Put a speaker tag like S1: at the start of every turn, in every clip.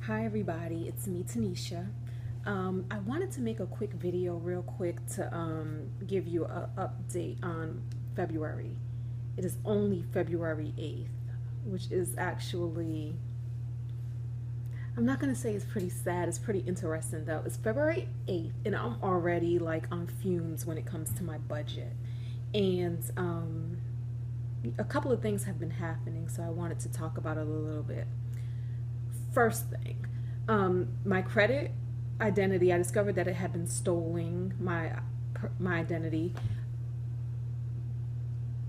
S1: Hi everybody, it's me Tanisha. I wanted to make a quick video real quick to give you an update on February. It is only February 8th, which is actually, I'm not going to say it's pretty sad, it's pretty interesting though. It's February 8th and I'm already like on fumes when it comes to my budget. And a couple of things have been happening, so I wanted to talk about it a little bit. First thing, my credit identity, I discovered that it had been stolen, my identity,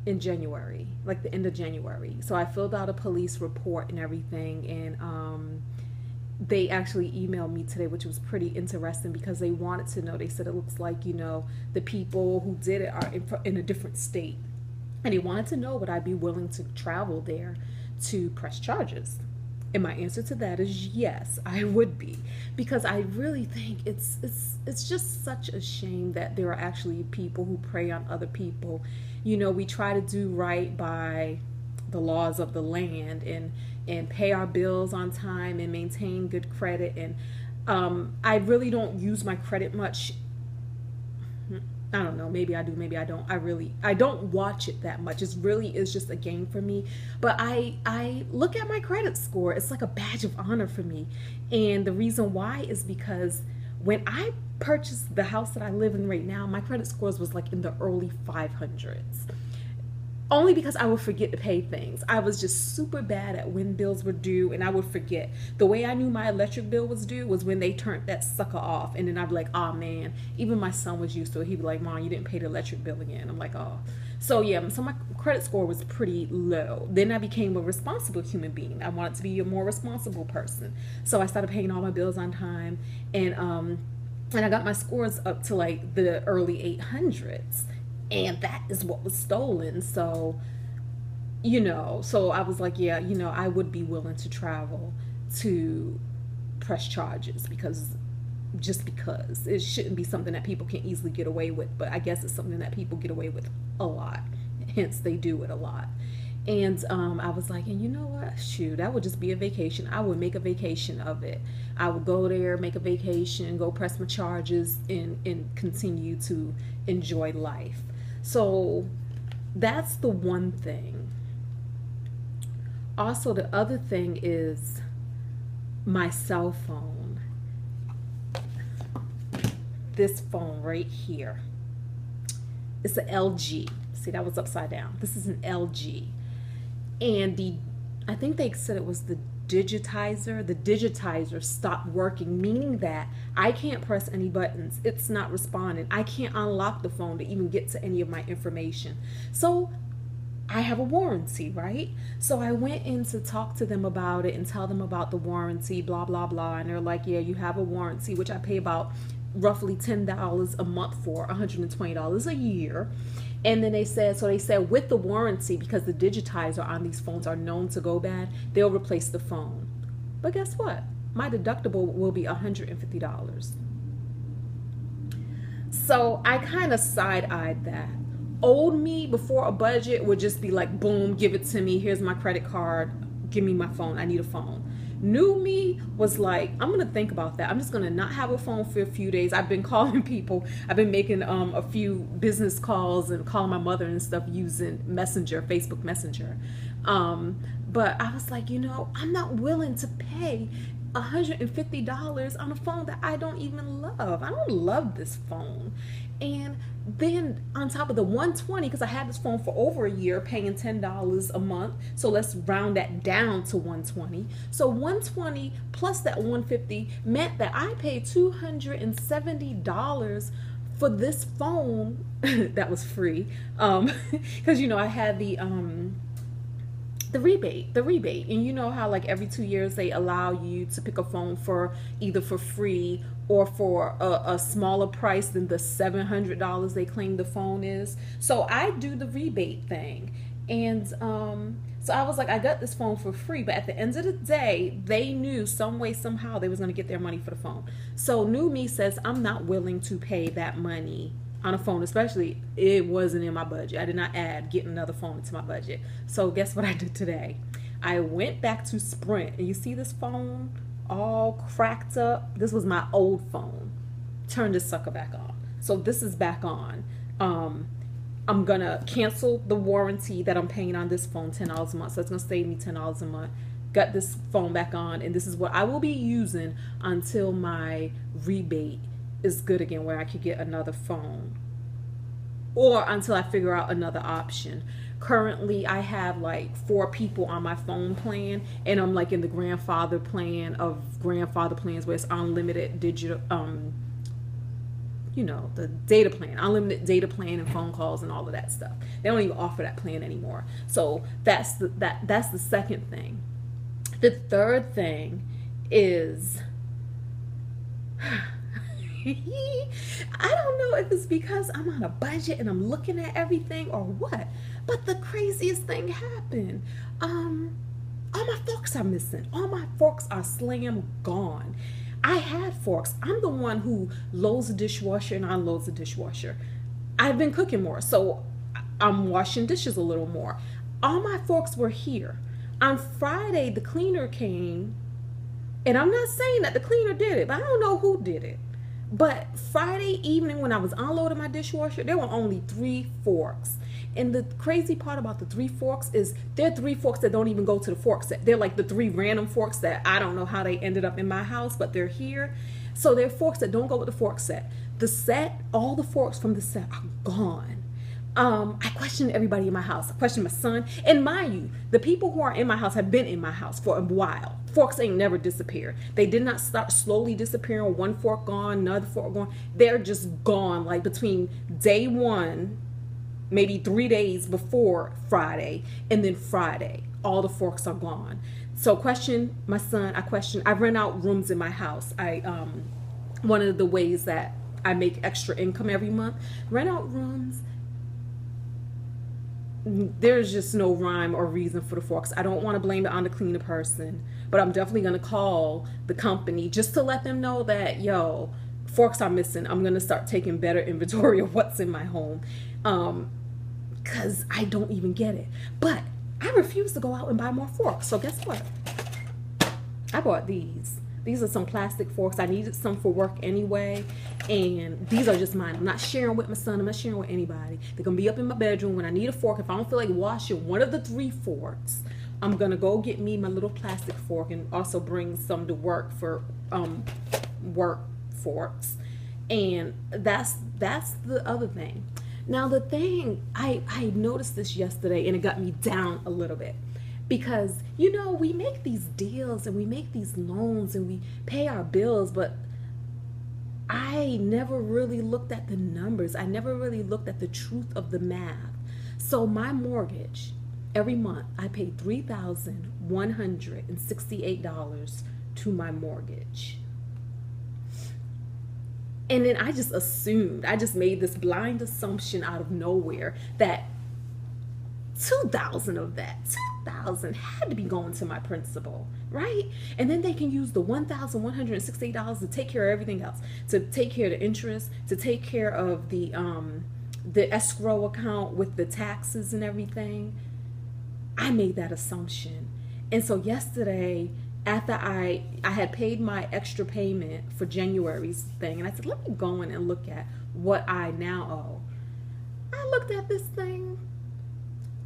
S1: in January, like the end of January. So I filled out a police report and everything, and they actually emailed me today, which was pretty interesting because they wanted to know. They said it looks like, the people who did it are in a different state, and they wanted to know would I be willing to travel there to press charges. And my answer to that is yes, I would be, because I really think it's just such a shame that there are actually people who prey on other people. We try to do right by the laws of the land and pay our bills on time and maintain good credit. And I really don't use my credit much. I don't know, maybe I do, maybe I don't. I don't watch it that much. It really is just a game for me. But I look at my credit score. It's like a badge of honor for me. And the reason why is because when I purchased the house that I live in right now, my credit scores was like in the early 500s. Only because I would forget to pay things. I was just super bad at when bills were due, and I would forget. The way I knew my electric bill was due was when they turned that sucker off, and then I'd be like, oh man. Even my son was used to it. He'd be like, Mom, you didn't pay the electric bill again. I'm like, oh. So yeah, so my credit score was pretty low. Then I became a responsible human being. I wanted to be a more responsible person. So I started paying all my bills on time, and I got my scores up to like the early 800s. And that is what was stolen. So so I was like, yeah, I would be willing to travel to press charges, because it shouldn't be something that people can easily get away with, but I guess it's something that people get away with a lot, hence they do it a lot. And I was like, and you know what, shoot, that would just be a vacation. I would make a vacation of it. I would go there, make a vacation, go press my charges, and continue to enjoy life. So that's the one thing. Also, the other thing is my cell phone. This phone right here. It's an LG. See, that was upside down. This is an LG. And I think they said it was the digitizer stopped working, meaning that I can't press any buttons. It's not responding. I can't unlock the phone to even get to any of my information. So I have a warranty, right? So I went in to talk to them about it and tell them about the warranty, blah blah blah, and they're like, yeah, you have a warranty, which I pay about roughly $10 a month for, $120 a year. And then they said with the warranty, because the digitizer on these phones are known to go bad, they'll replace the phone. But guess what? My deductible will be $150. So I kind of side-eyed that. Old me before a budget would just be like, boom, give it to me. Here's my credit card. Give me my phone. I need a phone. New me was like, I'm gonna think about that. I'm just gonna not have a phone for a few days. I've been calling people. I've been making a few business calls and calling my mother and stuff using Messenger, Facebook Messenger. But I was like, I'm not willing to pay $150 on a phone that I don't even love. I don't love this phone. And then on top of the $120, because I had this phone for over a year, paying $10 a month. So let's round that down to $120. So $120 plus that $150 meant that I paid $270 for this phone that was free. Because I had the rebate, and you know how like every 2 years they allow you to pick a phone for either for free or for a smaller price than the $700 they claim the phone is. So I do the rebate thing, and so I was like, I got this phone for free, but at the end of the day, they knew some way, somehow they was going to get their money for the phone. So new me says, I'm not willing to pay that money on a phone, especially it wasn't in my budget. I did not add getting another phone into my budget. So guess what I did today? I went back to Sprint, and you see this phone all cracked up. This was my old phone. Turn this sucker back on. So this is back on. I'm gonna cancel the warranty that I'm paying on this phone, $10 a month. So it's gonna save me $10 a month. Got this phone back on, and this is what I will be using until my rebate is good again, where I could get another phone, or until I figure out another option. Currently, I have like 4 people on my phone plan, and I'm like in the grandfather plan of grandfather plans, where it's unlimited digital, the data plan, unlimited data plan and phone calls and all of that stuff. They don't even offer that plan anymore. So that's the second thing. The third thing is I don't know if it's because I'm on a budget and I'm looking at everything or what, but the craziest thing happened. All my forks are missing. All my forks are slam gone. I had forks. I'm the one who loads the dishwasher and unloads the dishwasher. I've been cooking more, so I'm washing dishes a little more. All my forks were here. On Friday, the cleaner came, and I'm not saying that the cleaner did it, but I don't know who did it. But Friday evening, when I was unloading my dishwasher, there were only 3 forks. And the crazy part about the 3 forks is they're 3 forks that don't even go to the fork set. They're like the 3 random forks that I don't know how they ended up in my house, but they're here. So they're forks that don't go with the fork set. The set, all the forks from the set are gone. I questioned everybody in my house. I questioned my son. And mind you, the people who are in my house have been in my house for a while. Forks ain't never disappeared. They did not start slowly disappearing. One fork gone, another fork gone. They're just gone. Like between day 1, maybe 3 days before Friday, and then Friday, all the forks are gone. So question my son. I rent out rooms in my house. One of the ways that I make extra income every month, rent out rooms. There's just no rhyme or reason for the forks. I don't want to blame it on the cleaner person, but I'm definitely going to call the company just to let them know that, forks are missing. I'm going to start taking better inventory of what's in my home, because I don't even get it. But I refuse to go out and buy more forks. So guess what? I bought these. These are some plastic forks. I needed some for work anyway, and these are just mine. I'm not sharing with my son. I'm not sharing with anybody. They're gonna be up in my bedroom. When I need a fork, if I don't feel like washing one of the 3 forks, I'm gonna go get me my little plastic fork and also bring some to work for work forks. And that's the other thing. Now the thing, I noticed this yesterday, and it got me down a little bit. Because, we make these deals and we make these loans and we pay our bills, but I never really looked at the numbers. I never really looked at the truth of the math. So my mortgage, every month, I pay $3,168 to my mortgage. And then I just made this blind assumption out of nowhere that 2,000 of that, 2,000 had to be going to my principal, right? And then they can use the $1,168 to take care of everything else, to take care of the interest, to take care of the escrow account with the taxes and everything. I made that assumption. And so yesterday, after I had paid my extra payment for January's thing, and I said, let me go in and look at what I now owe. I looked at this thing,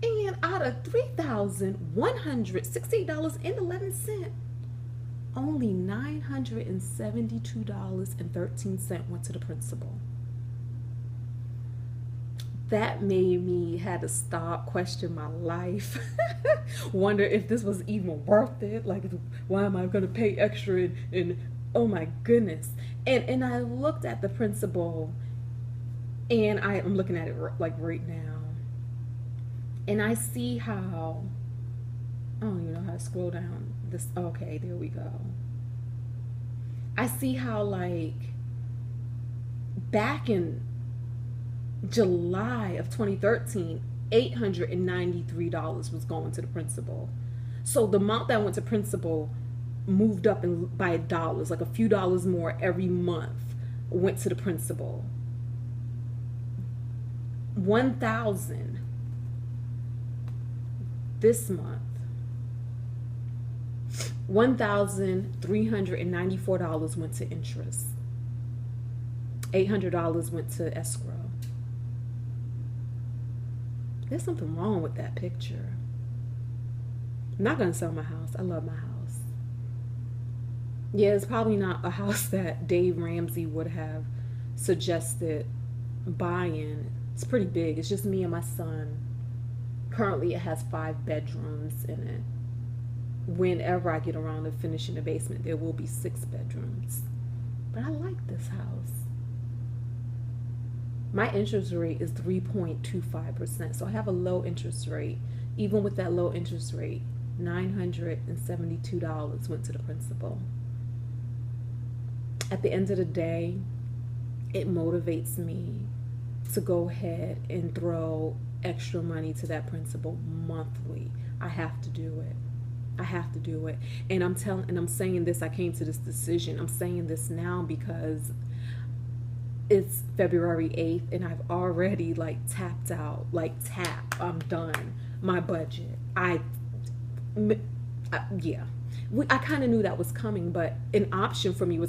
S1: and out of $3,168.11, only $972.13 went to the principal. That made me had to stop, question my life, wonder if this was even worth it. Like, why am I going to pay extra? And oh my goodness. And I looked at the principal, and I'm looking at it like right now. And I see how, I don't even know how to scroll down this. Okay, there we go. I see how, like, back in July of 2013, $893 was going to the principal. So the amount that went to principal moved up by dollars, like a few dollars more every month went to the principal. 1,000 this month. $1,394 went to interest. $800 went to escrow. There's something wrong with that picture. I'm not going to sell my house. I love my house. Yeah, it's probably not a house that Dave Ramsey would have suggested buying. It's pretty big. It's just me and my son. Currently, it has 5 bedrooms in it. Whenever I get around to finishing the basement, there will be 6 bedrooms. But I like this house. My interest rate is 3.25%. So I have a low interest rate. Even with that low interest rate, $972 went to the principal. At the end of the day, it motivates me to go ahead and throw extra money to that principal monthly. I have to do it. I have to do it. And I'm saying this, I came to this decision. I'm saying this now because it's February 8th and I've already tapped out, I'm done. My budget. Yeah. I kind of knew that was coming, but an option for me was